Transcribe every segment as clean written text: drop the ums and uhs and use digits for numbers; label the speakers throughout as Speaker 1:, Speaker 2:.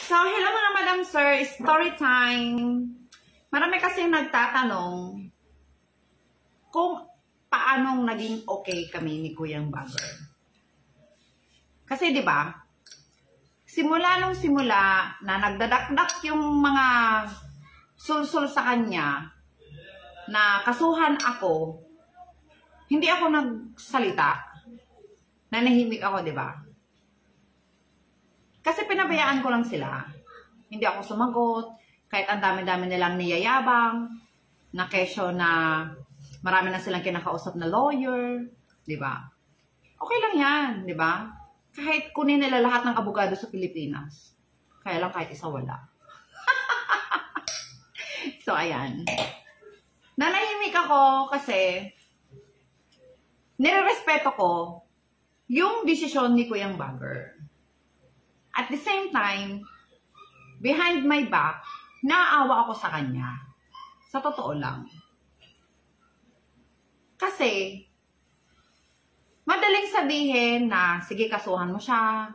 Speaker 1: So, hello mga madam sir, story time. Marami kasi nagtatanong kung paanong naging okay kami ni Kuyang Bagger. Kasi 'di ba? Simula nung simula na nagdadakdak yung mga sulsul sa kanya na kasuhan ako, hindi ako nagsalita. Nanahimik ako, 'di ba? Kasi pinabayaan ko lang sila. Hindi ako sumagot. Kahit ang dami-dami nilang niyayabang. Na kesyo na marami na silang kinakausap na lawyer. Diba? Okay lang yan. Diba? Kahit kunin nila lahat ng abogado sa Pilipinas. Kaya lang kahit isa wala. So, ayan. Nanahimik ako kasi nirerespeto ko yung desisyon ni Kuyang Bagger. At the same time, behind my back, naaawa ako sa kanya. Sa totoo lang. Kasi, madaling sabihin na, sige, kasuhan mo siya,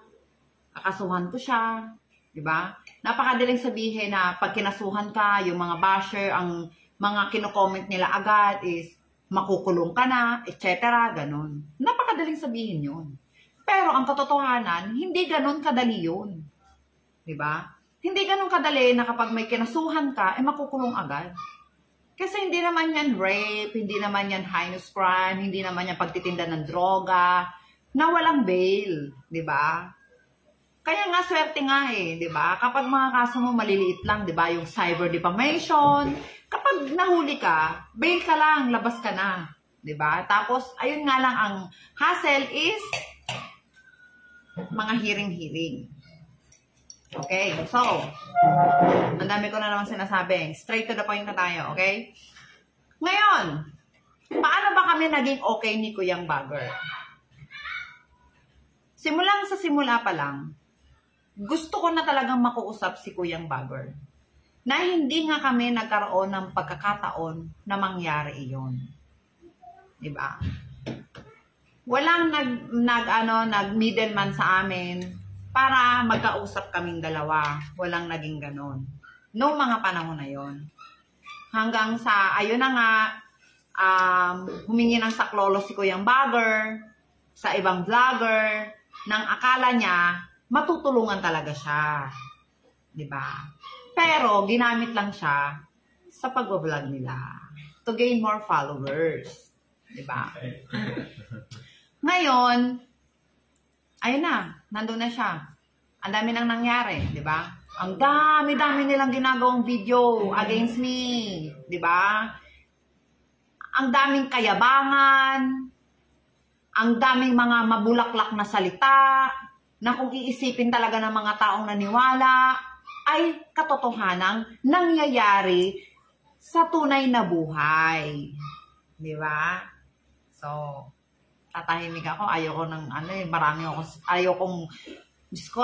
Speaker 1: kakasuhan ko siya, diba? Napakadaling sabihin na pag kinasuhan ka, yung mga basher, ang mga kino-comment nila agad is, makukulong ka na, etc. Ganon. Napakadaling sabihin yun. Pero ang katotohanan, hindi ganun kadali yun. Diba? Hindi ganun kadali na kapag may kinasuhan ka, makukulong agad. Kasi hindi naman yan rape, hindi naman yan heinous crime, hindi naman yan pagtitinda ng droga, na walang bail. Diba? Kaya nga, swerte nga diba? Kapag mga kaso mo maliliit lang, diba? Yung cyber defamation, kapag nahuli ka, bail ka lang, labas ka na. Diba? Tapos, ayun nga lang, ang hassle is mga hearing-hearing. Okay, so, ang dami ko na naman sinasabi. Straight to the point na tayo, okay? Ngayon, paano ba kami naging okay ni Kuyang Bagger? Simulang sa simula pa lang, gusto ko na talagang makuusap si Kuyang Bagger. Na hindi nga kami nagkaroon ng pagkakataon na mangyari iyon. Diba? Walang nag-middleman sa amin para magkausap kaming dalawa. Walang naging ganon. Noong mga panahon na yon. Hanggang sa, ayun na nga, humingi ng saklolo si Kuyang Bagger sa ibang vlogger nang akala niya matutulungan talaga siya. Diba? Pero, ginamit lang siya sa pag-vlog nila to gain more followers. Diba? Ngayon, ayun na, nandun na siya. Ang dami nang nangyari, di ba? Ang dami-dami nilang ginagawang video against me, di ba? Ang daming kayabangan, ang daming mga mabulaklak na salita, na kung iisipin talaga ng mga taong naniwala, ay katotohanang nangyayari sa tunay na buhay. Di ba? So, tatahimik ako, ayoko ng marami ako,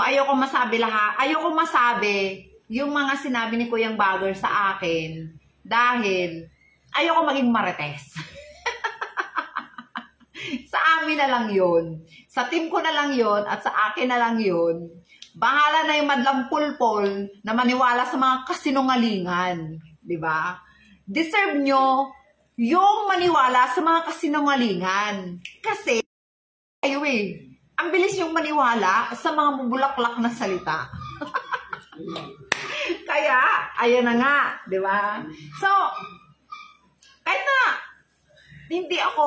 Speaker 1: ayoko masabi lahat, ayoko masabi yung mga sinabi ni Kuyang Bagger sa akin dahil ayoko maging marites. Sa amin na lang yun, sa team ko na lang yun at sa akin na lang yun. Bahala na yung madlang pulpol na maniwala sa mga kasinungalingan, di ba? Deserve nyo yung maniwala sa mga kasinungalingan. Kasi, kayo ang bilis yung maniwala sa mga bubulaklak na salita. Kaya, ayan na nga, di ba? So, kahit na, hindi ako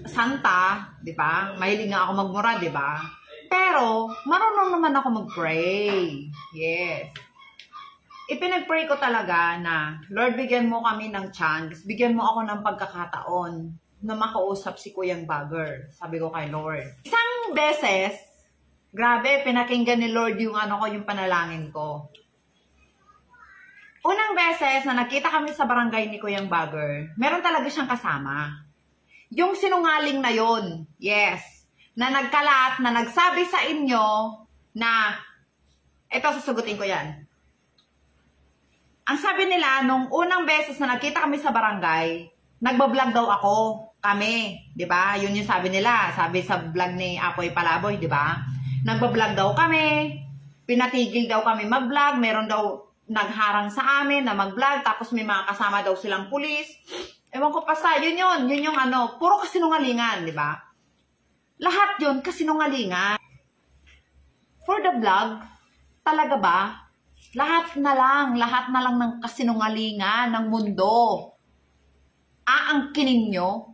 Speaker 1: santa, di ba? Mahilig nga ako magmura, di ba? Pero, marunong naman ako mag-pray. Yes. Ipinag-pray ko talaga na, Lord, bigyan mo kami ng chance, bigyan mo ako ng pagkakataon na makausap si Kuyang Bagger. Sabi ko kay Lord. Isang beses, grabe, pinakinggan ni Lord yung yung panalangin ko. Unang beses na nakita kami sa barangay ni Kuyang Bagger, meron talaga siyang kasama. Yung sinungaling na yon, yes, na nagkalat, na nagsabi sa inyo na, eto, sasagutin ko yan. Ang sabi nila, nung unang beses na nakita kami sa barangay, nagbablog daw kami, di ba? Yun yung sabi nila, sabi sa vlog ni Apoy Palaboy, di ba? Nagbablog daw kami, pinatigil daw kami mag-vlog, meron daw nagharang sa amin na mag-vlog, tapos may mga kasama daw silang pulis. Ewan ko pa sa, yun yung ano, puro kasinungalingan, di ba? Lahat yun, kasinungalingan. For the vlog, talaga ba? Lahat na lang ng kasinungalingan ng mundo. Aangkinin nyo?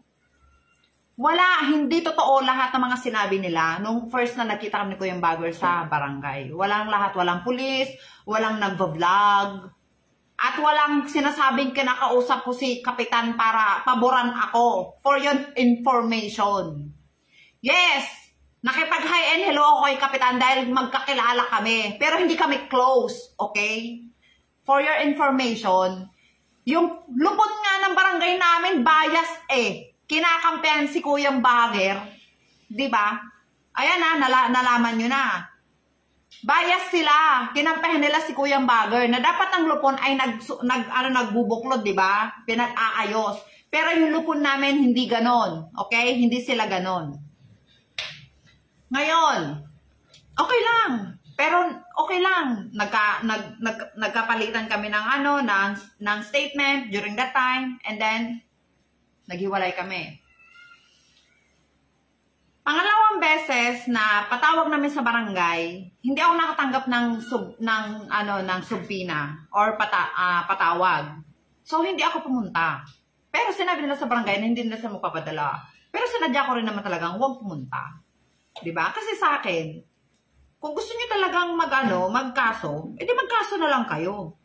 Speaker 1: Wala, hindi totoo lahat ng mga sinabi nila. Nung first na nakita kami ko yung bagger sa barangay. Walang lahat, walang pulis, walang nagva-vlog. At walang sinasabing kinakausap ko si Kapitan para paboran ako. For your information. Yes, nakipag-hi and hello ako kay Kapitan dahil magkakilala kami. Pero hindi kami close, okay? For your information, yung lupon nga ng barangay namin, bias kinakampihan si Kuyang Bagger, di ba? Ayan na, nalaman nyo na. Bias sila, kinampihan nila si Kuyang Bagger na dapat ang lupon ay nagbubuklod, di ba? Pinag-aayos. Pero yung lupon namin hindi ganon, okay? Hindi sila ganon. Ngayon, okay lang. Pero okay lang. Nagkapalitan kami ng statement during that time, and then naghiwalay kami. Pangalawang beses na patawag namin sa barangay, hindi ako nakatanggap ng subpina or patawag. So hindi ako pumunta. Pero sinabi nila sa barangay na hindi nila sa magpapadala. Pero sinadya ko rin naman talagang huwag pumunta. 'Di ba? Kasi sa akin, kung gusto niyo talagang magkaso, edi magkaso na lang kayo.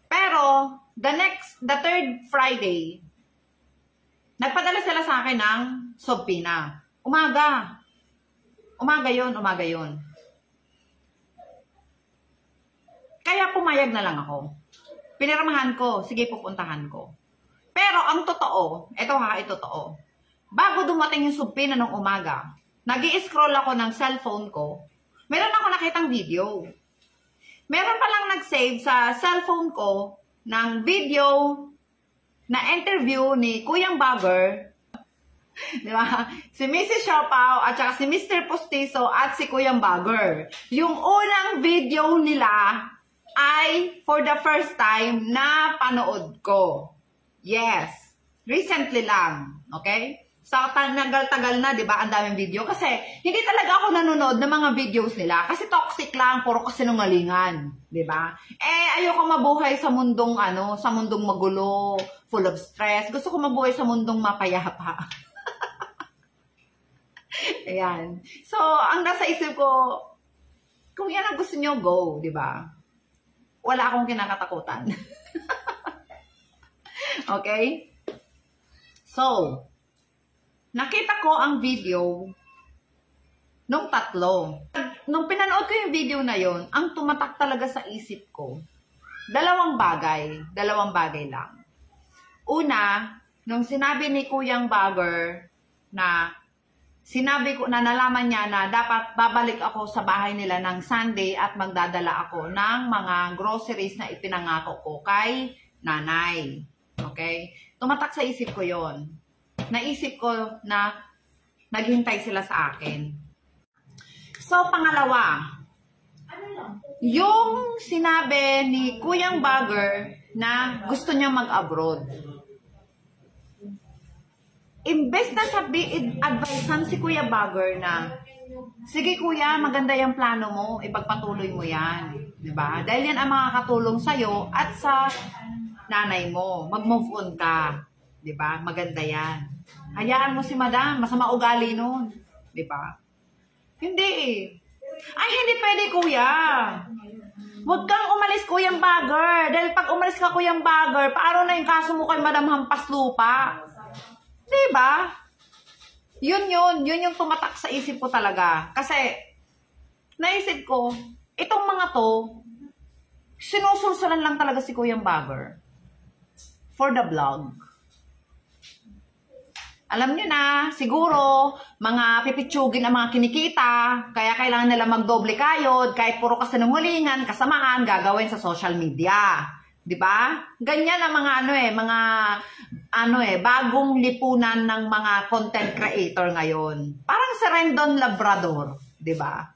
Speaker 1: Pero the third Friday, nagpadala sila sa akin ng subpina. Umaga. Umaga yon. Kaya pumayag na lang ako. Pinirmahan ko, sige pupuntahan ko. Pero ang totoo, ito totoo. Bago dumating yung subpina ng umaga, nag-i-scroll ako ng cellphone ko, meron ako nakitang video. Meron palang nag-save sa cellphone ko ng video na interview ni Kuyang Bagger, di ba? Si Mrs. Siopaw at saka si Mr. Postizo at si Kuyang Bagger. Yung unang video nila ay for the first time na panood ko. Yes. Recently lang. Okay? Sa tagal-tagal na, di ba? Ang daming video. Kasi hindi talaga ako nanonood ng mga videos nila. Kasi toxic lang, puro kasinungalingan. Di ba? Ayoko mabuhay sa mundong sa mundong magulo, full of stress. Gusto ko mabuhay sa mundong mapayapa. Ayan. So, ang nasa isip ko, kung yan ang gusto nyo, go. Di ba? Wala akong kinakatakutan. Okay? So, nakita ko ang video nung tatlo. Nung pinanood ko yung video na yon, ang tumatak talaga sa isip ko, dalawang bagay lang. Una, nung sinabi ni Kuyang Bagger na nalaman niya na dapat babalik ako sa bahay nila ng Sunday at magdadala ako ng mga groceries na ipinangako ko kay nanay. Okay? Tumatak sa isip ko yon. Naisip ko na naghintay sila sa akin. So, pangalawa, yung sinabi ni Kuyang Bagger na gusto niya mag-abroad. Imbes na advisean si Kuya Bagger na, sige kuya, maganda yung plano mo, ipagpatuloy mo yan. Diba? Dahil yan ang makakatulong sa'yo at sa nanay mo. Mag-move on ka. Diba? Maganda yan. Hayaan mo si madam, masama ugali nun. Diba? Hindi Ay, hindi pwede kuya. Huwag kang umalis Kuyang Bagger. Dahil pag umalis ka Kuyang Bagger, paano na yung kaso mo kay Madam Hampas Lupa? Diba? Yun yung tumatak sa isip ko talaga. Kasi, naisip ko, itong mga to, sinusulsulan lang talaga si Kuyang Bagger. For the vlog. Alam nyo na, siguro, mga pipitsugin ang mga kinikita, kaya kailangan nila magdoble kayod, kahit puro kasinungalingan, kasamaan, gagawin sa social media. Diba? Ganyan ang mga bagong lipunan ng mga content creator ngayon. Parang si Rendon Labrador, diba?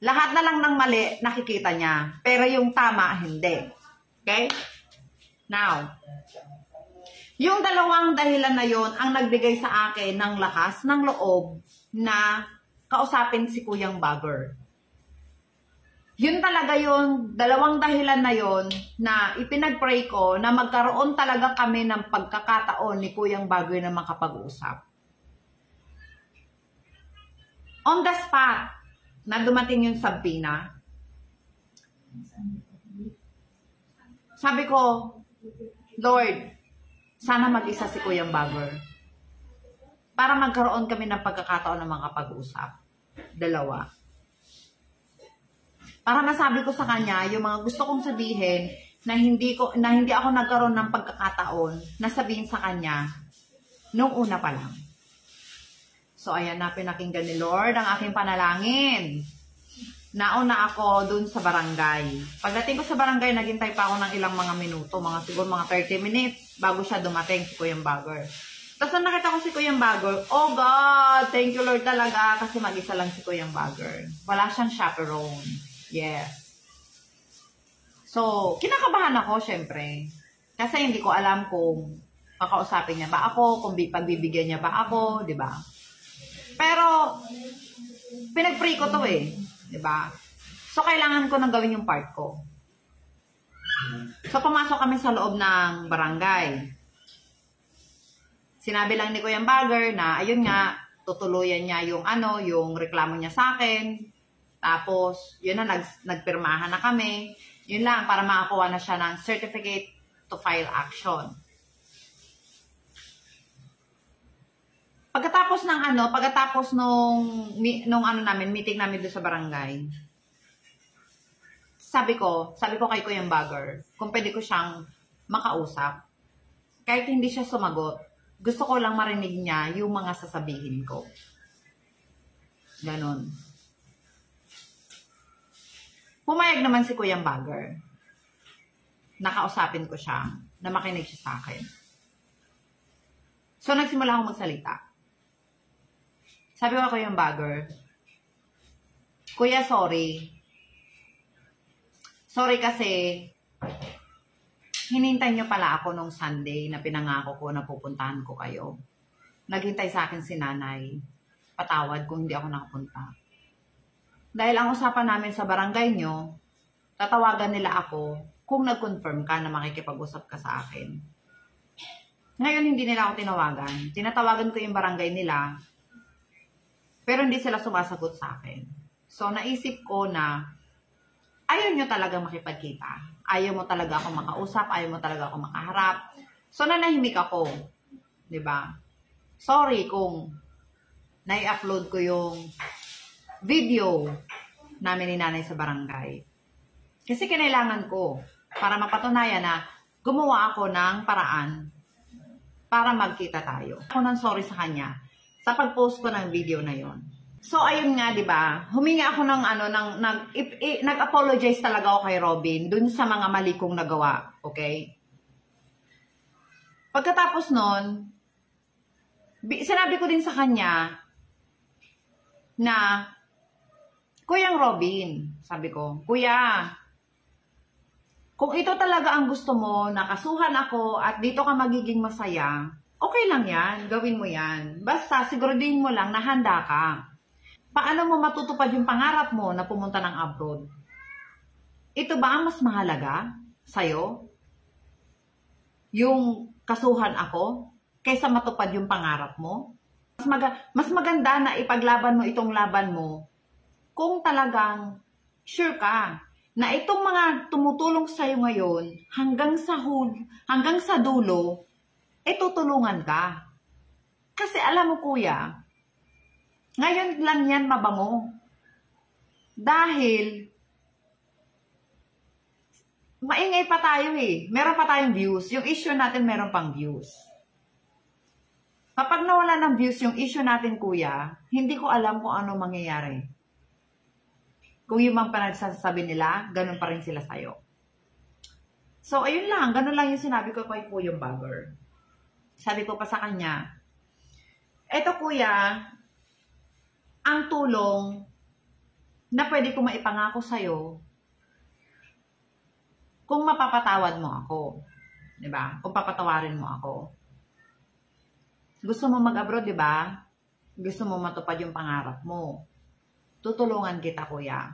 Speaker 1: Lahat na lang ng mali, nakikita niya. Pero yung tama, hindi. Okay? Now, yung dalawang dahilan na yon ang nagbigay sa akin ng lakas, ng loob na kausapin si Kuyang Bagger. Yun talaga yun, dalawang dahilan na yon na ipinag-pray ko na magkaroon talaga kami ng pagkakataon ni Kuyang Bagger na makapag-usap. On the spot, na dumating yung sabina, sabi ko, Lord, sana mag-isa si Kuyang Bagger para magkaroon kami ng pagkakataon ng makapag-usap. Dalawa. Para masabi ko sa kanya yung mga gusto kong sabihin na hindi ako nagkaroon ng pagkakataon na sabihin sa kanya nung una pa lang. So ayan na, pinakinggan ni Lord ang aking panalangin. Nauna ako dun sa barangay. Pagdating ko sa barangay, naghintay pa ako ng ilang mga minuto, siguro mga 30 minutes bago siya dumating, si Kuyang Bagger. Tapos nung nakita ko si Kuyang Bagger, oh God, thank you Lord talaga kasi mag-isa lang si Kuyang Bagger. Wala siyang chaperone. Yes. So, kinakabahan ako, syempre. Kasi hindi ko alam kung kakausapin niya ba ako, kung pagbibigyan niya ba ako, di ba? Pero, pinag-pray ko to eh. Di ba? So, kailangan ko nang gawin yung part ko. So, pumasok kami sa loob ng barangay. Sinabi lang ni Kuyang Bagger na, ayun nga, tutuluyan niya yung reklamo niya sa akin. Tapos, yun na, nagpirmahan na kami. Yun lang, para makakuha na siya ng certificate to file action. Pagkatapos nung meeting namin doon sa barangay, sabi ko kay Kuyang Bagger, kung pwede ko siyang makausap, kahit hindi siya sumagot, gusto ko lang marinig niya yung mga sasabihin ko. Ganon. Pumayag naman si Kuyang Bagger. Nakausapin ko siya, na makinig siya sa akin. So, nagsimula akong magsalita. Sabi ko kay Kuyang Bagger, Kuya, sorry. Sorry kasi, hinintay niyo pala ako nung Sunday na pinangako ko na pupuntahan ko kayo. Naghintay sa akin si nanay. Patawad kung hindi ako nakapunta. Dahil ang usapan namin sa barangay nyo, tatawagan nila ako kung nag-confirm ka na makikipag-usap ka sa akin. Ngayon, hindi nila ako tinawagan. Tinatawagan ko yung barangay nila, pero hindi sila sumasagot sa akin. So, naisip ko na ayaw nyo talaga makipagkita. Ayaw mo talaga ako makausap, ayaw mo talaga ako makaharap. So, nanahimik ako. Diba? Sorry kung nai-upload ko yung video namin ni nanay sa barangay. Kasi kinailangan ko para mapatunayan na gumawa ako ng paraan para magkita tayo. Ako nang sorry sa kanya sa pag-post ko ng video na yon. So, ayun nga, di ba? Humingi ako ng nag-apologize talaga ako kay Robin dun sa mga mali kong nagawa. Okay? Pagkatapos nun, sinabi ko din sa kanya na, Kuyang Robin, sabi ko, Kuya, kung ito talaga ang gusto mo, nakasuhan ako at dito ka magiging masaya, okay lang yan, gawin mo yan. Basta siguraduhin mo lang na handa ka. Paano mo matutupad yung pangarap mo na pumunta ng abroad? Ito ba ang mas mahalaga sa'yo? Yung kasuhan ako kaysa matupad yung pangarap mo? Mas maganda na ipaglaban mo itong laban mo kung talagang sure ka na itong mga tumutulong sa'yo ngayon hanggang sa dulo, tutulungan ka. Kasi alam mo kuya, ngayon lang yan mabango. Dahil maingay pa tayo eh. Meron pa tayong views. Yung issue natin meron pang views. Kapag nawala ng views yung issue natin kuya, hindi ko alam kung ano mangyayari. Kung yung mga panagsasabi nila, ganun pa rin sila sa'yo. So, ayun lang. Ganun lang yung sinabi ko kay Kuyang Bagger. Sabi ko pa sa kanya, eto kuya, ang tulong na pwede ko maipangako sa'yo kung mapapatawad mo ako. Diba? Kung papatawarin mo ako. Gusto mo mag-abroad, diba? Gusto mo matupad yung pangarap mo. Tutulungan kita, kuya.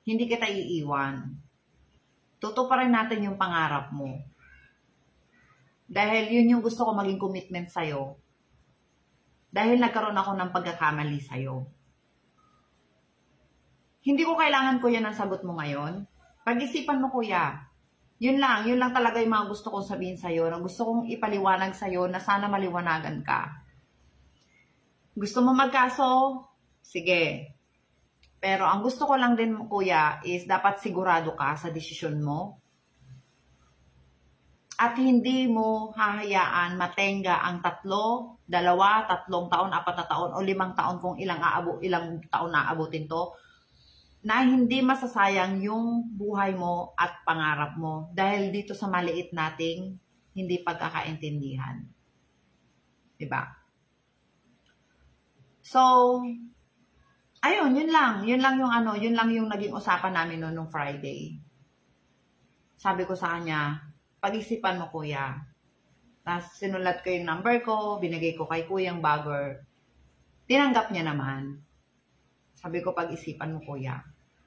Speaker 1: Hindi kita iiwan. Tutuparin natin yung pangarap mo. Dahil yun yung gusto ko maging commitment sa'yo. Dahil nagkaroon ako ng pagkakamali sa'yo. Hindi ko kailangan, kuya, ng sagot mo ngayon. Pag-isipan mo, kuya. Yun lang talaga yung mga gusto kong sabihin sa'yo, na gusto kong ipaliwanag sa'yo na sana maliwanagan ka. Gusto mo magkaso? Sige. Pero ang gusto ko lang din, kuya, is dapat sigurado ka sa desisyon mo. At hindi mo hahayaan matenga ang 3, 2, 3 taon, 4 na taon, o 5 taon kung ilang taon na aabutin to, na hindi masasayang yung buhay mo at pangarap mo dahil dito sa maliit nating hindi pagkakaintindihan. Diba? So, ayun, yun lang yung naging usapan namin nung Friday. Sabi ko sa kanya, pag-isipan mo, kuya. Tapos sinulat ko yung number ko, binigay ko kay Kuyang Bagger. Tinanggap niya naman. Sabi ko, pag-isipan mo, kuya.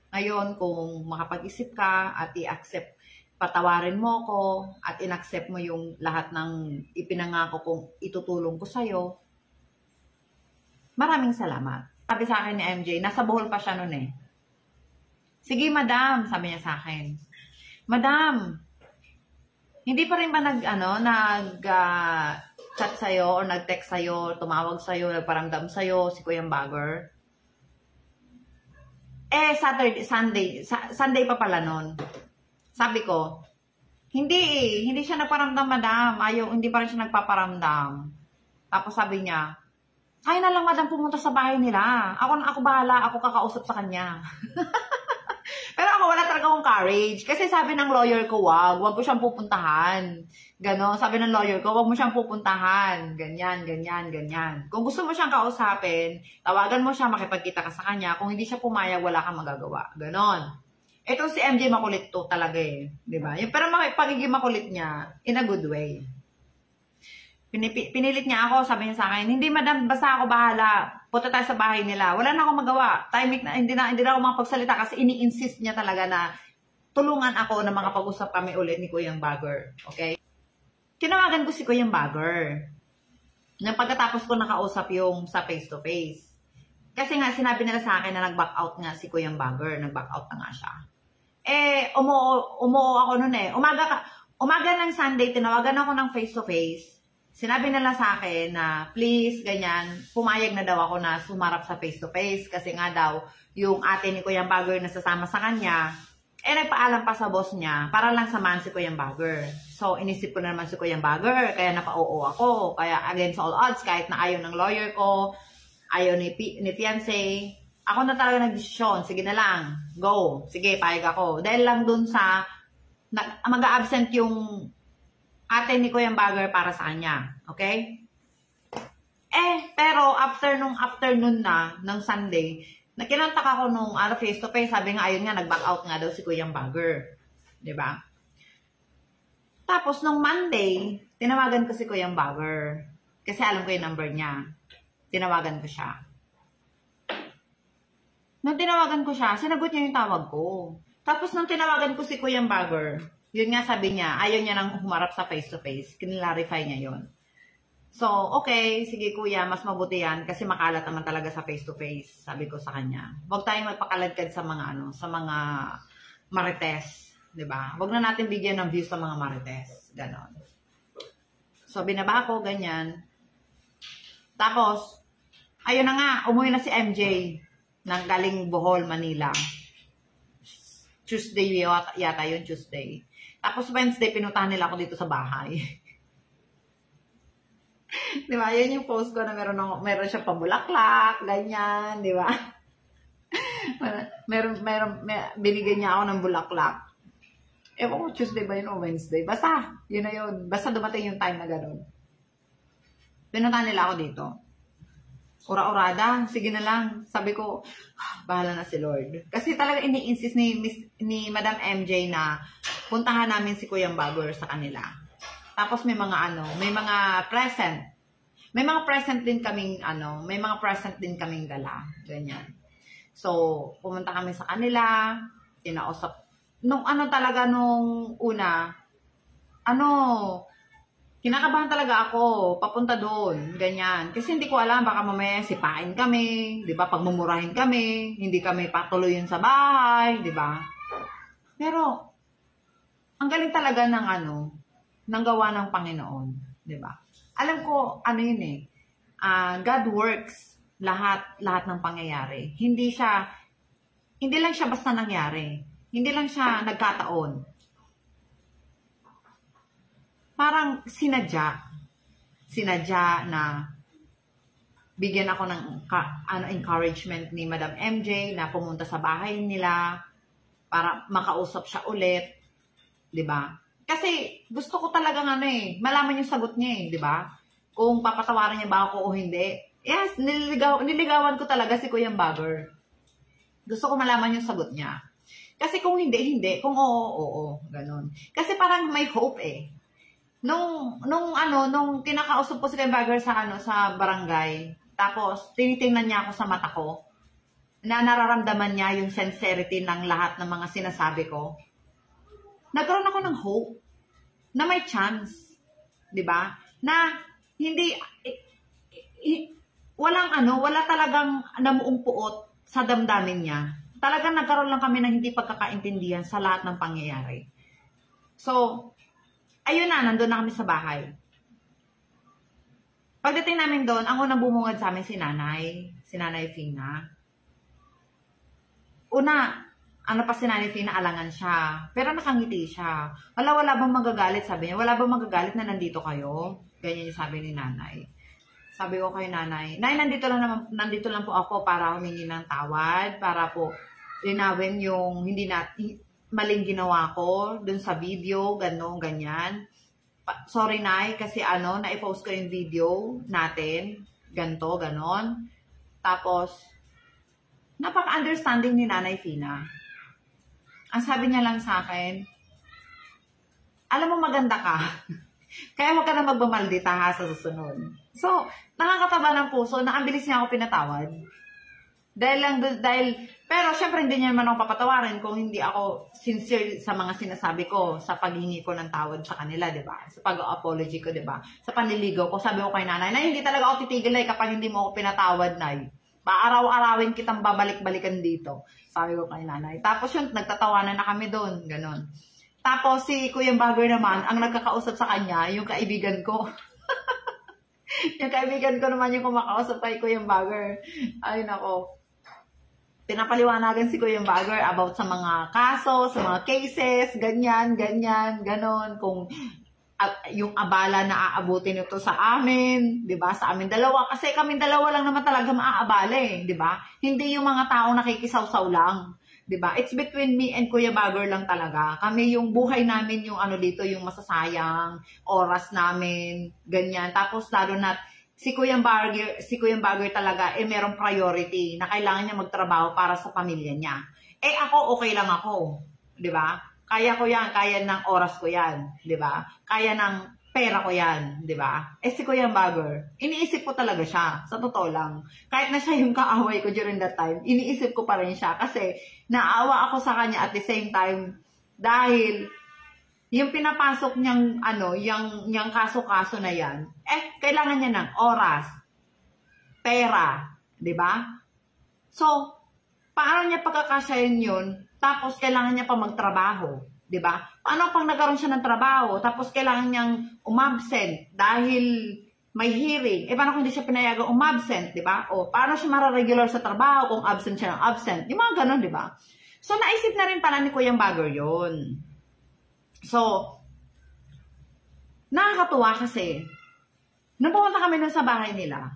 Speaker 1: Ngayon, kung makapag-isip ka at i-accept, patawarin mo ko at in-accept mo yung lahat ng ipinangako kong itutulong ko sa'yo, maraming salamat. Sabi sa akin ni MJ, nasa Bohol pa siya nun eh. Sige, madam, sabi niya sa akin. Madam, hindi pa rin ba nag-chat sa'yo o nag-text sa'yo, tumawag sa'yo, nagparamdam sa'yo si Kuyang Bagger? Sunday pa pala nun. Sabi ko, hindi siya nagparamdam, madam. Hindi pa rin siya nagpaparamdam. Tapos sabi niya, kaya na lang, madam, pumunta sa bahay nila. Ako bahala, ako kakausap sa kanya. Pero ako wala talaga akong courage. Kasi sabi ng lawyer ko, wag ko siyang pupuntahan. Ganon, sabi ng lawyer ko, wag mo siyang pupuntahan. Ganyan. Kung gusto mo siyang kausapin, tawagan mo siya, makipagkita ka sa kanya. Kung hindi siya pumayag, wala kang magagawa. Ganon. Ito si MJ makulit to talaga eh. Diba? Pero pagiging makulit niya, in a good way. Pinilit niya ako, sabi niya sa akin, hindi madam, basta ako bahala. Punta tayo sa bahay nila. Wala na akong magawa. Timing na, hindi na ako makapagsalita kasi ini-insist niya talaga na tulungan ako na makapag-usap kami ulit ni Kuyang Bagger. Okay? Tinawagan ko si Kuyang Bagger. Nang pagkatapos ko nakausap yung sa face-to-face. Kasi nga, sinabi nila sa akin na nag-back out nga si Kuyang Bagger. Nag-back out na nga siya. Umuo ako nun eh. Umaga ng Sunday, tinawagan ako ng face-to-face. Sinabi nila sa akin na please, ganyan, pumayag na daw ako na sumarap sa face-to-face kasi nga daw yung ate ni Kuyang Bagger na sasama sa kanya, nagpaalam pa sa boss niya para lang samahan si Kuyang Bagger. So, inisip ko na naman si Kuyang Bagger, kaya napa-oo ako. Kaya against all odds, kahit na ayaw ng lawyer ko, ayaw ni fiancé, ako na talaga nag-desisyon. Sige na lang, go. Sige, payag ako. Dahil lang dun sa mag-a-absent yung ate ni Kuyang Bagger para sa kanya. Okay? Pero after nung afternoon na, ng Sunday, nakinontak ako nung face-to-face, sabi nga, ayun nga, nag-back out nga daw si Kuyang Bagger. Diba? Tapos, nung Monday, tinawagan ko si Kuyang Bagger. Kasi alam ko yung number niya. Tinawagan ko siya. Nung tinawagan ko siya, sinagot niya yung tawag ko. Tapos, nung tinawagan ko si Kuyang Bagger, yun nga sabi niya, ayaw niya nang humarap sa face-to-face. Kinilarify niya yun. So, okay, sige kuya, mas mabuti yan kasi makalat naman talaga sa face-to-face. Sabi ko sa kanya. Huwag tayong magpakaladkad sa mga sa mga marites. Diba? Huwag na natin bigyan ng views sa mga marites. Ganon. So, binaba ko, ganyan. Tapos, ayun na nga, umuwi na si MJ ng galing Bohol, Manila. Tuesday yata yun, Tuesday. Tapos Wednesday, pinuntahan nila ako dito sa bahay. Di ba? Yan yung post ko na meron siya pambulaklak, ganyan, di ba? Binigyan niya ako ng bulaklak. Ewan ko, Tuesday ba yun o Wednesday? Basta, yun na yun. Basta dumating yung time na gano'n. Pinuntahan nila ako dito. ura-urada, sige na lang. Sabi ko, bahala na si Lord. Kasi talaga ini-insist ni Madam MJ na puntahan namin si Kuya Bagger sa kanila. Tapos may mga may mga present. May mga present din kaming may mga present din kaming dala. Ganyan. So, pumunta kami sa kanila, kinausap. Nung talaga nung una, kinakabahan talaga ako, papunta doon, ganyan. Kasi hindi ko alam, baka mamaya sipain kami, di ba? Pagmumurahin kami, hindi kami patuloyin sa bahay, di ba? Pero, ang galing talaga ng ng gawa ng Panginoon, di ba? Alam ko, yun God works lahat ng pangyayari. Hindi lang siya basta nangyari. Hindi lang siya nagkataon. Parang sinadya na bigyan ako ng encouragement ni Madam MJ na pumunta sa bahay nila para makausap siya ulit, 'di ba? Kasi gusto ko talaga malaman yung sagot niya, 'di ba? Kung papatawarin niya ba ako o hindi. Yes, nililigawan ko talaga si Kuya Bagger. Gusto ko malaman yung sagot niya. Kasi kung hindi, kung oo, ganun. Kasi parang may hope Nung kinakausap ko si Kuya Bagger sa barangay, tapos tinitingnan niya ako sa mata ko, na nararamdaman niya yung sincerity ng lahat ng mga sinasabi ko, nagkaroon ako ng hope na may chance, 'di ba? Na hindi wala talagang namuong puot sa damdamin niya. Talagang nagkaroon lang kami ng hindi pagkakaintindihan sa lahat ng pangyayari. So, ayun na, nandun na kami sa bahay. Pagdating namin doon, ang unang bumungad sa amin si Nanay Fina. Una, si Nanay Fina, alangan siya. Pero nakangiti siya. Wala bang magagalit, sabi niya. Wala bang magagalit na nandito kayo? Ganyan yung sabi ni Nanay. Sabi ko kay Nanay, Nay, nandito lang po ako para humingi ng tawad, para po linawin yung maling ginawa ko dun sa video, ganyan. Sorry, Nay, kasi na-post ko yung video natin, ganon. Tapos, napaka-understanding ni Nanay Fina. Ang sabi niya lang sa akin, alam mo maganda ka, kaya huwag ka na magbamaldita sa susunod. So, nakakataba ng puso na ang bilis niya ako pinatawad. Pero syempre hindi niya naman ako papatawarin kung hindi ako sincere sa mga sinasabi ko, sa paghingi ko ng tawad sa kanila, di ba? Sa pag-apology ko, di ba? Sa panliligaw ko, sabi ko kay Nanay, hindi talaga ako titigil kapag hindi mo ako pinatawad, Nay. Paaraw-arawin kitang babalik-balikan dito. Sabi ko kay Nanay. Tapos yun, nagtatawanan na kami doon, ganon. Tapos si Kuya Bagger naman, ang nagkakausap sa kanya, yung kaibigan ko. Yung kaibigan ko naman yung kumakausap kay Kuya Bagger. Ay, nako. Pinapaliwanagan si Kuya Bagger about sa mga kaso, sa mga cases, ganyan, ganon. Kung yung abala na aabutin ito sa amin, di ba? Sa amin dalawa. Kasi kami dalawa lang naman talaga maaabala di ba? Hindi yung mga taong nakikisaw-saw lang. Di ba? It's between me and Kuya Bagger lang talaga. Kami yung buhay namin, yung dito, yung masasayang, oras namin, ganyan. Tapos lalo na, si Kuya Bagger talaga, merong priority na kailangan niya magtrabaho para sa pamilya niya. Ako, okay lang ako. Di ba? Kaya ko yan, kaya ng oras ko yan. Di ba? Kaya ng pera ko yan. Di ba? Si Kuya Bagger, iniisip ko talaga siya. Sa totoo lang. Kahit na siya yung kaaway ko during that time, iniisip ko pa rin siya. Kasi naawa ako sa kanya at the same time, dahil yung pinapasok niyang yung kaso-kaso na yan, kailangan niya ng oras, pera, di ba? So, paano niya pagkakasayin yun, tapos kailangan niya pa magtrabaho, di ba? Paano pang nagkaroon siya ng trabaho, tapos kailangan niyang umabsent dahil may hearing, paano kung hindi siya pinayagang umabsent, di ba? O, paano siya mararegular sa trabaho kung absent siya ng absent? Yung mga ganun, di ba? So, naisip na rin pala ni Kuya Bagger yun. So, nakakatuwa kasi, nung pumunta kami nun sa bahay nila,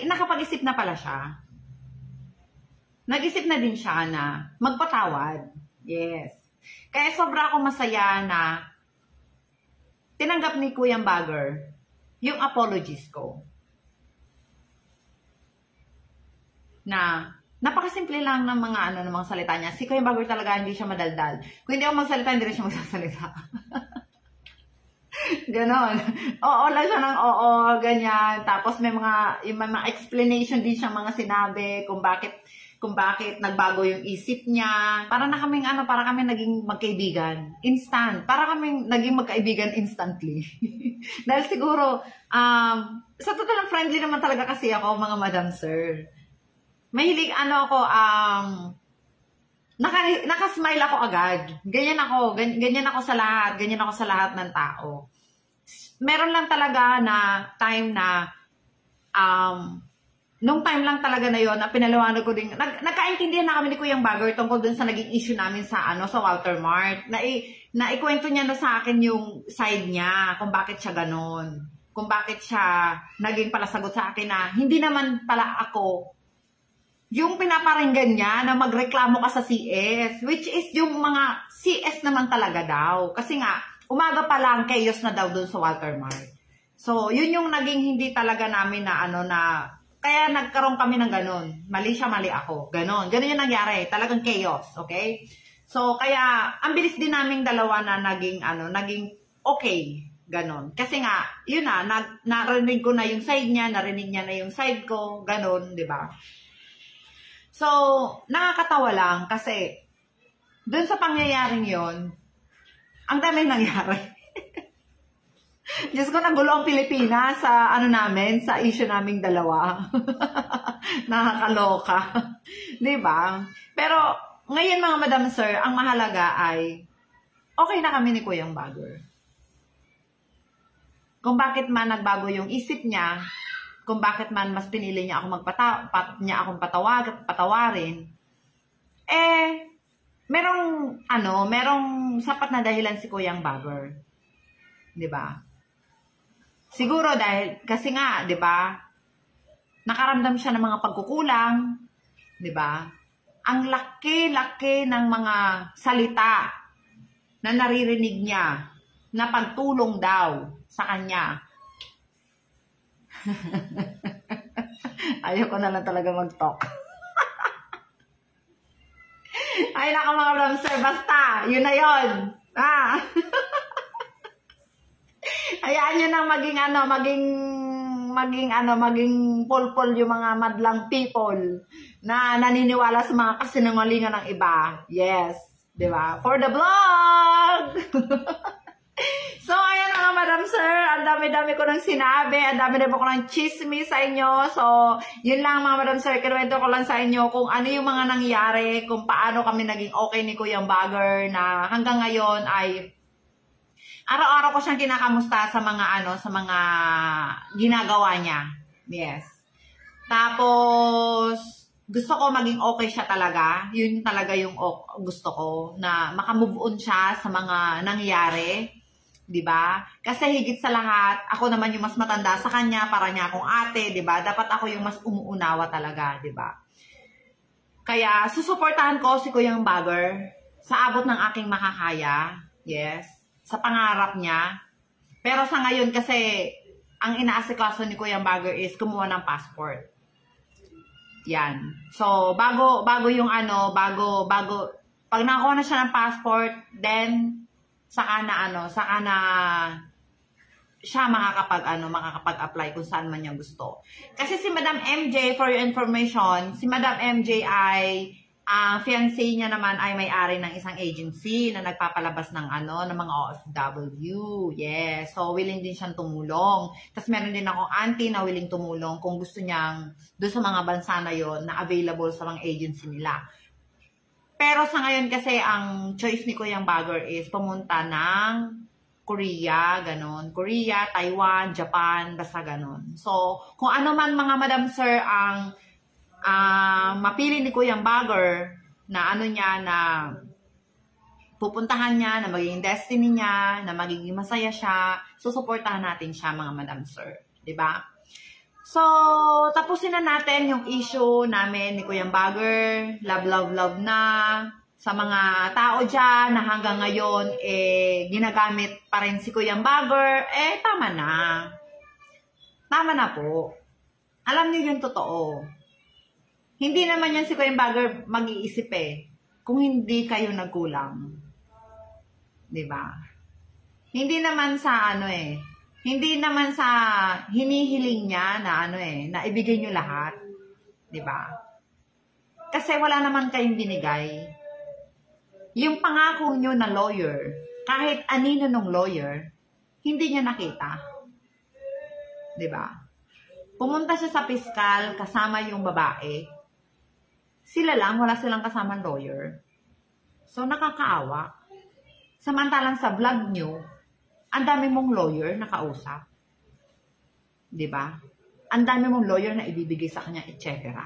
Speaker 1: nakapag-isip na pala siya. Nag-isip na din siya na magpatawad. Yes. Kaya sobra akong masaya na tinanggap ni Kuya Bagger yung apologies ko. na napakasimple lang ng mga ng mga salita niya. Si Kuya Bagger talaga hindi siya madaldal. Kung hindi ako magsalita, hindi rin siya magsasalita. Ganon. Oo lang siya ng oo, ganyan. Tapos may mga explanation din siya mga sinabi kung bakit nagbago yung isip niya. Para kami naging magkaibigan. Instant. Para kami naging magkaibigan instantly. Dahil siguro, sa totoo lang, friendly naman talaga kasi ako, mga Madam Sir. Mahilig, nakasmile ako agad. Ganyan ako sa lahat. Ganyan ako sa lahat ng tao. Meron lang talaga na time na, nung time lang talaga na yon na pinaliwanag ko din, nagkaintindihan na kami ni Kuya Bagger tungkol dun sa naging issue namin sa Walter Mart. Na ikwento niya na sa akin yung side niya, kung bakit siya ganon. Kung bakit siya naging palasagot sa akin na hindi naman pala ako yung pinaparinggan niya na magreklamo ka sa CS, which is yung mga CS naman talaga daw. Kasi nga, umaga pa lang chaos na daw dun sa Walter Mart. So, yun yung naging hindi talaga namin na kaya nagkaroon kami ng ganon. Mali siya, mali ako. Ganon. Ganon yung nangyari. Talagang chaos. Okay? So, kaya, ang bilis din naming dalawa na naging okay. Ganon. Kasi nga, yun narinig ko na yung side niya, narinig niya na yung side ko. Ganon, di ba? So, nakakatawa lang kasi dun sa pangyayaring yon, ang dami nangyari. Diyos ko, nagulo ang Pilipinas sa sa issue naming dalawa. Nakakaloka. Diba? Pero, ngayon mga Madam Sir, ang mahalaga ay, okay na kami ni Kuya Bagger. Kung bakit man nagbago yung isip niya, kung bakit man mas pinili niya ako akong patawarin, merong sapat na dahilan si Kuya Bagger. 'Di ba? Siguro dahil kasi nga, 'di ba? Nakaramdam siya ng mga pagkukulang, 'di ba? Ang laki-laki ng mga salita na naririnig niya na pagtulong daw sa kanya. Ayoko na lang talaga mag-talk. Ay, naka mga Madam Sir, basta, yun na yun. Hayaan nyo nang maging pulpul yung mga madlang people na naniniwala sa mga kasinungalingan ng iba. Yes, di ba? For the vlog! So, ayan mga Madam Sir, ang dami-dami ko nang sinabi, ang dami-dami ko nang chismis sa inyo. So, yun lang mga Madam Sir, kinuwento ko lang sa inyo kung ano yung mga nangyari, kung paano kami naging okay ni Kuya Bagger na hanggang ngayon ay araw-araw ko siyang kinakamusta sa mga ginagawa niya. Yes. Tapos, gusto ko maging okay siya talaga. Yun talaga yung gusto ko, na makamove on siya sa mga nangyari. Diba? Kasi higit sa lahat, ako naman yung mas matanda sa kanya, para niya akong ate, diba? Dapat ako yung mas umuunawa talaga, diba? Kaya, susuportahan ko si Kuya Bagger sa abot ng aking makakaya. Yes. Sa pangarap niya. Pero sa ngayon kasi, ang inaasikaso ni Kuya Bagger is kumuha ng passport. Yan. So, bago pag nakakuha na siya ng passport, then, saka na siya makakapag-apply kung saan man niya gusto. Kasi si Madam MJ, for your information, si Madam MJ ay fiancé niya naman ay may-ari ng isang agency na nagpapalabas ng mga OFW. Yes. So, willing din siyang tumulong. Tapos, meron din akong auntie na willing tumulong kung gusto niyang doon sa mga bansa na yon na available sa mga agency nila. Pero sa ngayon kasi, ang choice ni Kuya Bagger is pumunta ng Korea, ganon. Korea, Taiwan, Japan, basta ganon. So, kung ano man mga Madam Sir ang mapili ni Kuya Bagger na na pupuntahan niya, na magiging destiny niya, na magiging masaya siya, susuportahan natin siya mga Madam Sir. Diba? So, tapusin na natin yung issue namin ni Kuya Bagger. Love na. Sa mga tao dyan na hanggang ngayon, ginagamit pa rin si Kuya Bagger, tama na. Tama na po. Alam niyo yung totoo. Hindi naman yan si Kuya Bagger mag-iisip eh. Kung hindi kayo nagkulang. Diba? Hindi naman sa ano eh. Hindi naman sa hinihiling niya na ano eh, na ibigay nyo lahat. Diba? Kasi wala naman kayong binigay. Yung pangako nyo na lawyer, kahit anino ng lawyer, hindi niya nakita. Diba? Pumunta siya sa piskal kasama yung babae. Sila lang, wala silang kasamang lawyer. So, nakakaawa. Samantalang sa vlog nyo, ang dami mong lawyer na kausap. Diba? Ang dami mong lawyer na ibibigay sa kanya, etc.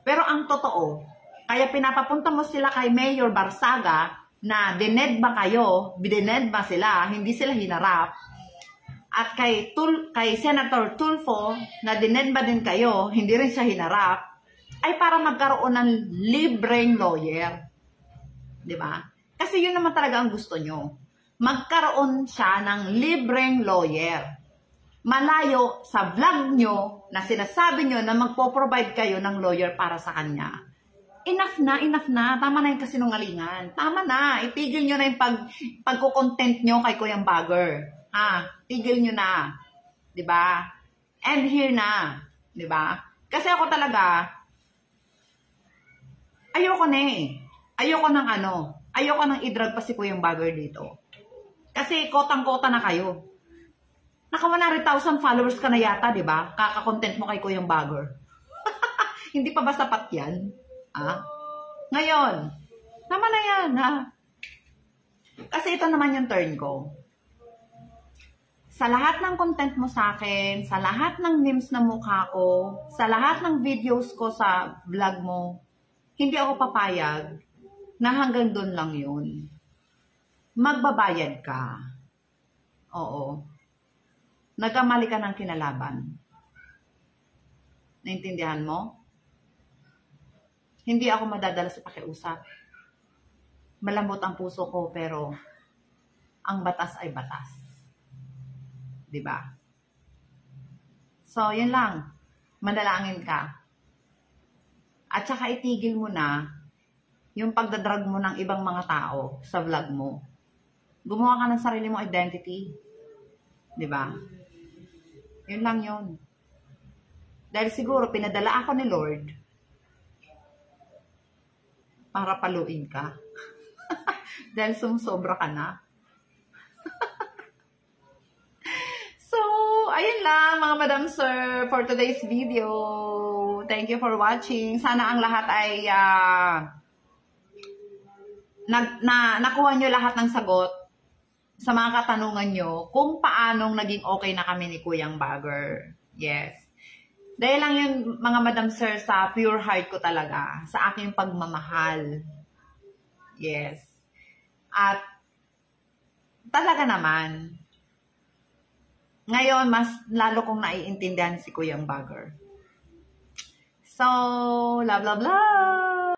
Speaker 1: Pero ang totoo, kaya pinapapunta mo sila kay Mayor Barsaga na dinedma kayo, dinedma sila, hindi sila hinarap. At kay Senator Tulfo na dinedma din kayo, hindi rin siya hinarap, ay para magkaroon ng libreng lawyer. Diba? Kasi yun naman talaga ang gusto nyo. Magkaroon siya ng libreng lawyer. Malayo sa vlog nyo na sinasabi nyo na magpo-provide kayo ng lawyer para sa kanya. Enough na. Tama na yung kasinungalingan. Tama na. Itigil nyo na yung pagkukontent nyo kay Kuya Bagger. Tigil nyo na. Diba? And here na. Diba? Kasi ako talaga, ayoko na eh. Ayoko nang i-drag pa si Kuya Bagger dito. Kasi kotang-kota na kayo. Naka 100,000 followers ka na yata, di ba? Kaka-content mo kay Kuya Bagger. Hindi pa ba sapat yan? Ngayon, tama na yan, ha? Kasi ito naman yung turn ko. Sa lahat ng content mo sa akin, sa lahat ng memes na mukha ko, sa lahat ng videos ko sa vlog mo, hindi ako papayag na hanggang doon lang yun. Magbabayad ka. Oo. Nagkamali ka ng kinalaban. Naintindihan mo? Hindi ako madadala sa pakiusap. Malambot ang puso ko, pero ang batas ay batas. Diba? So, yun lang. Manalangin ka. At saka itigil mo na yung pagdadrag mo ng ibang mga tao sa vlog mo. Gumawa ka ng sarili mong identity. Diba? Yun lang yun. Dahil siguro pinadala ako ni Lord para paluin ka. Dahil sumusobra ka na. So, ayun lang mga Madam Sir for today's video. Thank you for watching. Sana ang lahat ay nakuha nyo lahat ng sagot sa mga katanungan nyo kung paanong naging okay na kami ni Kuya Bagger. Yes. Dahil lang yun, mga Madam Sir, sa pure heart ko talaga, sa aking pagmamahal. Yes. At talaga naman, ngayon, mas lalo kong naiintindihan si Kuya Bagger. So, love, love, love!